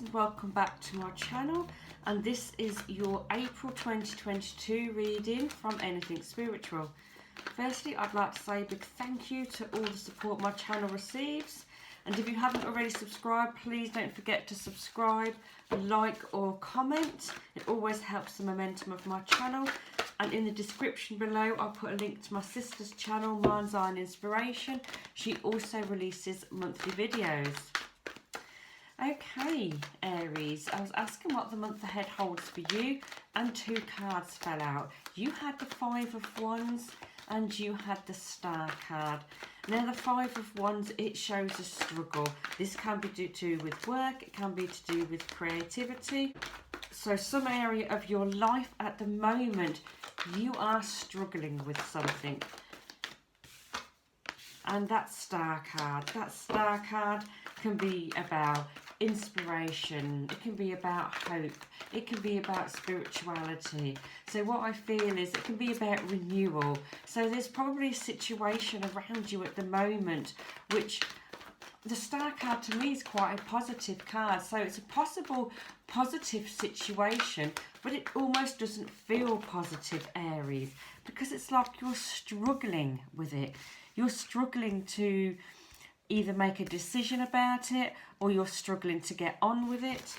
and welcome back to my channel, and this is your April 2022 reading from Anything Spiritual. Firstly, I'd like to say a big thank you to all the support my channel receives, and if you haven't already subscribed, please don't forget to subscribe, like or comment. It always helps the momentum of my channel. And in the description below I'll put a link to my sister's channel, Mind's Eye and Inspiration. She also releases monthly videos. Okay, Aries, I was asking what the month ahead holds for you, and two cards fell out. You had the Five of Wands and you had the Star card. Now the Five of Wands, it shows a struggle. This can be to do with work, it can be to do with creativity. So some area of your life at the moment, you are struggling with something. And that Star card can be about inspiration, it can be about hope, it can be about spirituality. So what I feel is it can be about renewal. So there's probably a situation around you at the moment which the Star card to me is quite a positive card. So it's a possible positive situation, but it almost doesn't feel positive, Aries, because it's like you're struggling with it. You're struggling to either make a decision about it, or you're struggling to get on with it.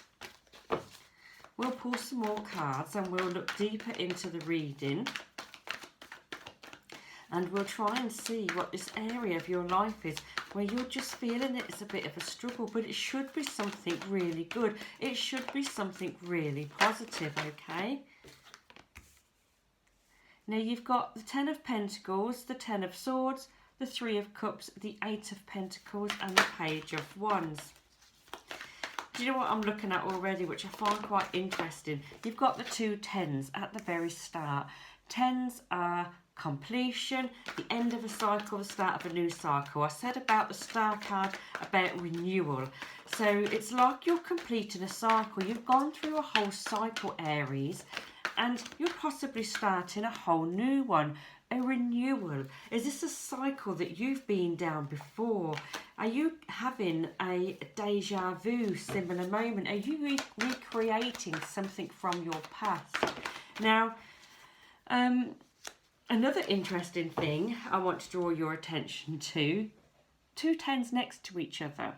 We'll pull some more cards and we'll look deeper into the reading. And we'll try and see what this area of your life is where you're just feeling it is a bit of a struggle, but it should be something really good. It should be something really positive, okay? Now you've got the Ten of Pentacles, the Ten of Swords, the Three of Cups, the Eight of Pentacles and the Page of Wands. Do you know what I'm looking at already, which I find quite interesting? You've got the two tens at the very start. Tens are completion, the end of a cycle, the start of a new cycle. I said about the Star card about renewal. So it's like you're completing a cycle. You've gone through a whole cycle, Aries, and you're possibly starting a whole new one, a renewal. Is this a cycle that you've been down before? Are you having a deja vu similar moment? Are you recreating something from your past? Now, another interesting thing I want to draw your attention to, two tens next to each other.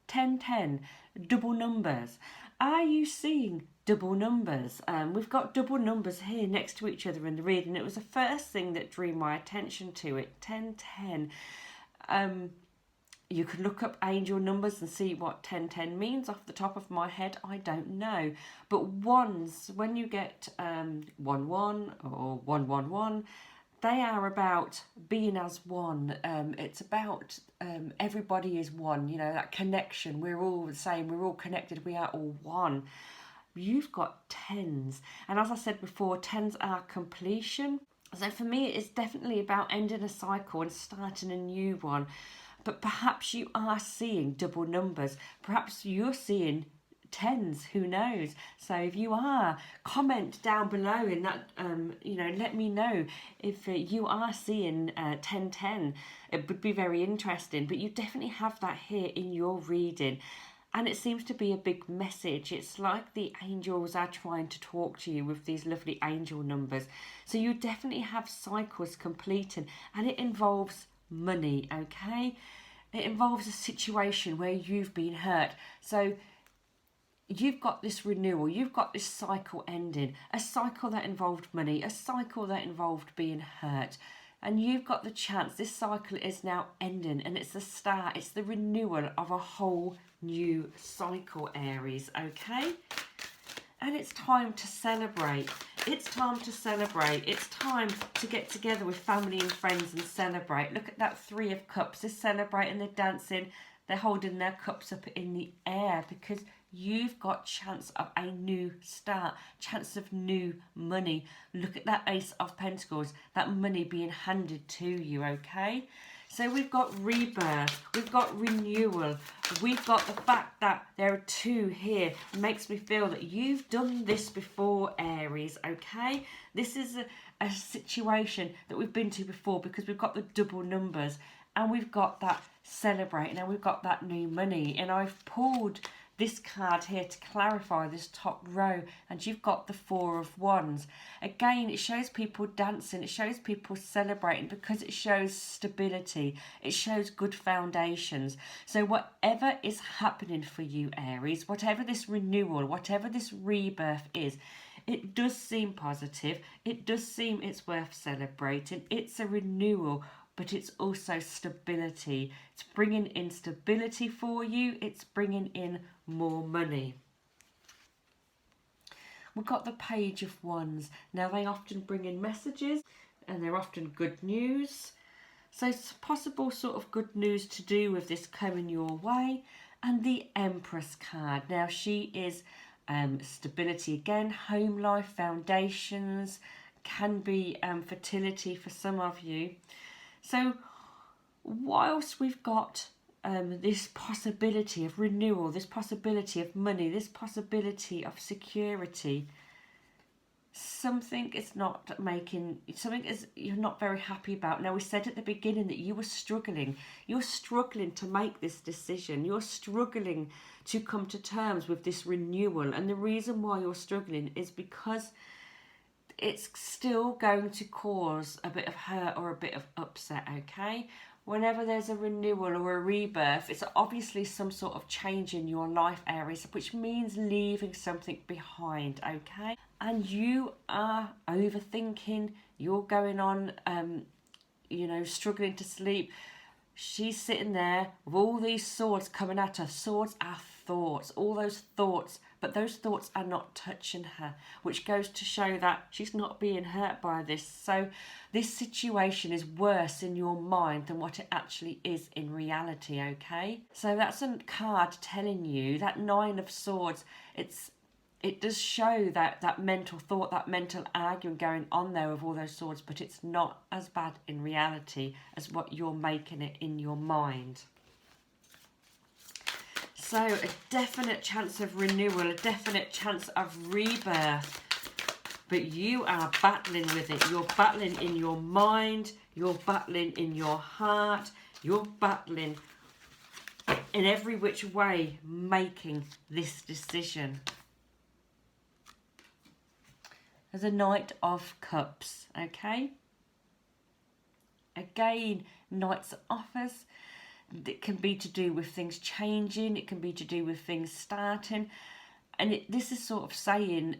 10, 10, double numbers. Are you seeing double numbers? We've got double numbers here next to each other in the reading. It was the first thing that drew my attention to it. 10, 10. You could look up angel numbers and see what 10, 10 means. Off the top of my head, I don't know. But ones, when you get 1, 1 or 1, 1, 1, they are about being as one. It's about everybody is one, you know, that connection. We're all the same, we're all connected, we are all one. You've got tens, and as I said before, tens are completion. So for me, it's definitely about ending a cycle and starting a new one. But perhaps you are seeing double numbers. Perhaps you're seeing tens, who knows? So if you are, comment down below in that, you know, let me know if you are seeing 10, 10. It would be very interesting, but you definitely have that here in your reading. And it seems to be a big message. It's like the angels are trying to talk to you with these lovely angel numbers. So you definitely have cycles completing, and it involves money, okay? It involves a situation where you've been hurt. So you've got this renewal, you've got this cycle ending, a cycle that involved money, a cycle that involved being hurt. And you've got the chance, this cycle is now ending, and it's the start, it's the renewal of a whole new cycle, Aries, okay? And it's time to celebrate. It's time to celebrate. It's time to get together with family and friends and celebrate. Look at that Three of Cups. They're celebrating, they're dancing, they're holding their cups up in the air because you've got chance of a new start, chance of new money. Look at that Ace of Pentacles, that money being handed to you, okay? So we've got rebirth, we've got renewal, we've got the fact that there are two here. It makes me feel that you've done this before, Aries, okay? This is a situation that we've been to before because we've got the double numbers and we've got that celebrating and we've got that new money. And I've pulled this card here to clarify this top row, and you've got the Four of Wands. Again, it shows people dancing, it shows people celebrating, because it shows stability, it shows good foundations. So whatever is happening for you, Aries, whatever this renewal, whatever this rebirth is, it does seem positive, it does seem it's worth celebrating, it's a renewal, but it's also stability. It's bringing in stability for you, it's bringing in more money. We've got the Page of Wands. Now, they often bring in messages, and they're often good news. So it's possible sort of good news to do with this coming your way. And the Empress card. Now, she is stability again, home life, foundations, can be fertility for some of you. So whilst we've got this possibility of renewal, this possibility of money, this possibility of security, something is not making, something is you're not very happy about. Now, we said at the beginning that you were struggling. You're struggling to make this decision. You're struggling to come to terms with this renewal. And the reason why you're struggling is because it's still going to cause a bit of hurt or a bit of upset, okay? Whenever there's a renewal or a rebirth, it's obviously some sort of change in your life, Aries, which means leaving something behind, okay? And you are overthinking, you're going on, struggling to sleep. She's sitting there with all these swords coming at her. Swords are thoughts, all those thoughts, but those thoughts are not touching her, which goes to show that she's not being hurt by this. So this situation is worse in your mind than what it actually is in reality, okay? So that's a card telling you that Nine of Swords, it does show that mental thought, that mental arguing going on there with all those swords, but it's not as bad in reality as what you're making it in your mind. So a definite chance of renewal, a definite chance of rebirth, but you are battling with it. You're battling in your mind, you're battling in your heart, you're battling in every which way making this decision. There's a Knight of Cups, okay? Again, Knights offers. It can be to do with things changing. It can be to do with things starting. And this is sort of saying,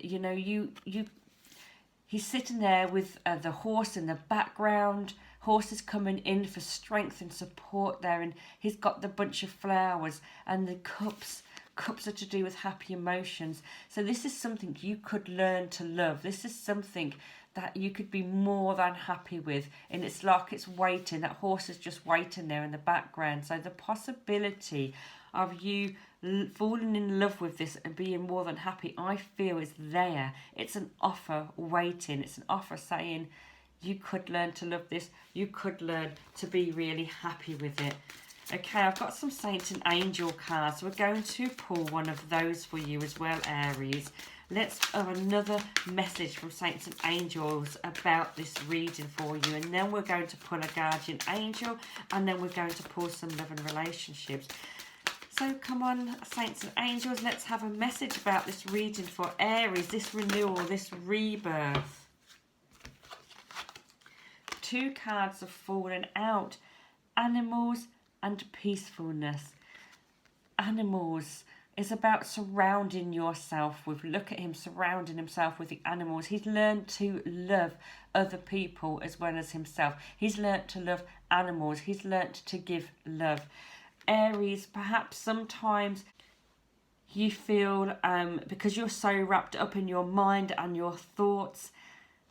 he's sitting there with the horse in the background. Horse is coming in for strength and support there. And he's got the bunch of flowers and the cups. Cups are to do with happy emotions. So this is something you could learn to love. This is something that you could be more than happy with. And it's like it's waiting. That horse is just waiting there in the background. So the possibility of you falling in love with this and being more than happy, I feel, is there. It's an offer waiting. It's an offer saying you could learn to love this. You could learn to be really happy with it. Okay, I've got some Saint and Angel cards. We're going to pull one of those for you as well, Aries. Let's have another message from Saints and Angels about this reading for you. And then we're going to pull a Guardian Angel. And then we're going to pull some love and relationships. So come on, Saints and Angels. Let's have a message about this reading for Aries. This renewal, this rebirth. Two cards have fallen out. Animals and peacefulness. Animals is about surrounding yourself with, look at him surrounding himself with the animals. He's learned to love other people as well as himself. He's learned to love animals. He's learned to give love. Aries, perhaps sometimes you feel, because you're so wrapped up in your mind and your thoughts,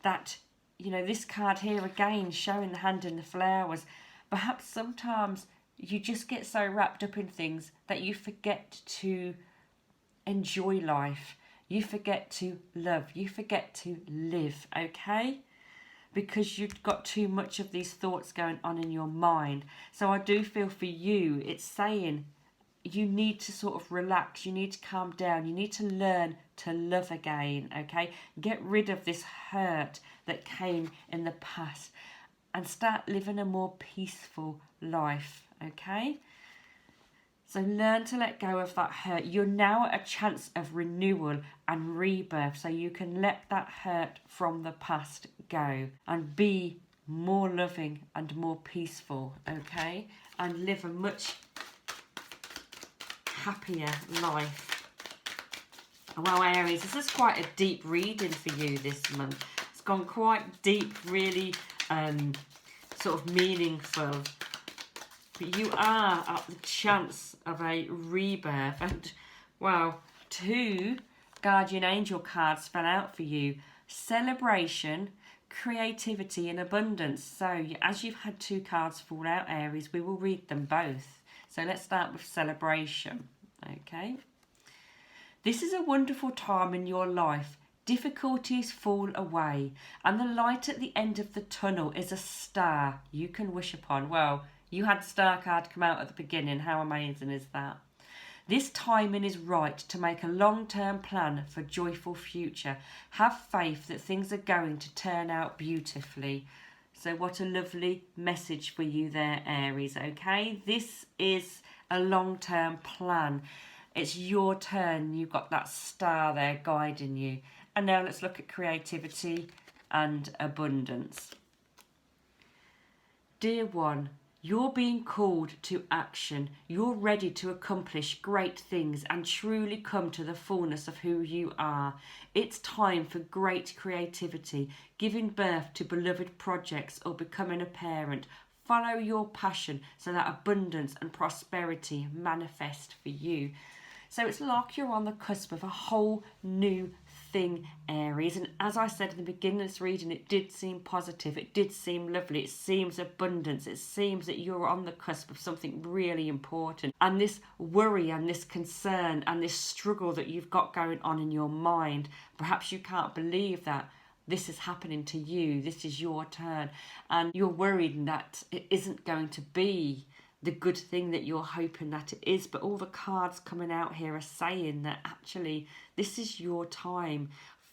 that, this card here again, showing the hand in the flowers, perhaps sometimes you just get so wrapped up in things that you forget to enjoy life. You forget to love. You forget to live, okay? Because you've got too much of these thoughts going on in your mind. So I do feel for you, it's saying you need to sort of relax. You need to calm down. You need to learn to love again, okay? Get rid of this hurt that came in the past and start living a more peaceful life. Okay, So learn to let go of that hurt. You're now at a chance of renewal and rebirth. So you can let that hurt from the past go and be more loving and more peaceful, okay? And live a much happier life. Well, Aries, this is quite a deep reading for you this month. It's gone quite deep, really sort of meaningful. But you are at the chance of a rebirth. And, well, 2 guardian angel cards fell out for you. Celebration, creativity and abundance. So as you've had 2 cards fall out, Aries, we will read them both. So let's start with celebration. Okay. This is a wonderful time in your life. Difficulties fall away, and the light at the end of the tunnel is a star you can wish upon. Well, you had the star card come out at the beginning. How amazing is that? This timing is right to make a long-term plan for a joyful future. Have faith that things are going to turn out beautifully. So what a lovely message for you there, Aries, okay? This is a long-term plan. It's your turn. You've got that star there guiding you. And now let's look at creativity and abundance. Dear one, you're being called to action. You're ready to accomplish great things and truly come to the fullness of who you are. It's time for great creativity, giving birth to beloved projects or becoming a parent. Follow your passion so that abundance and prosperity manifest for you. So it's like you're on the cusp of a whole new thing, Aries. And as I said in the beginning of this reading, it did seem positive. It did seem lovely. It seems abundance. It seems that you're on the cusp of something really important. And this worry and this concern and this struggle that you've got going on in your mind, perhaps you can't believe that this is happening to you. This is your turn. And you're worried that it isn't going to be the good thing that you're hoping that it is. But all the cards coming out here are saying that actually this is your time.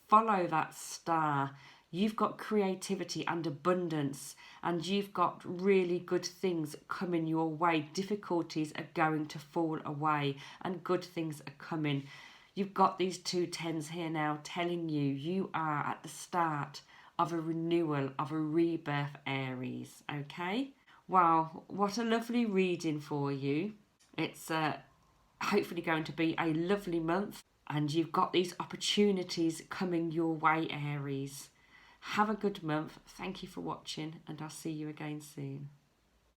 Follow that star. You've got creativity and abundance, and you've got really good things coming your way. Difficulties are going to fall away and good things are coming. You've got these 2 tens here now telling you you are at the start of a renewal, of a rebirth, Aries, okay? Wow, what a lovely reading for you. It's hopefully going to be a lovely month, and you've got these opportunities coming your way, Aries. Have a good month. Thank you for watching, and I'll see you again soon.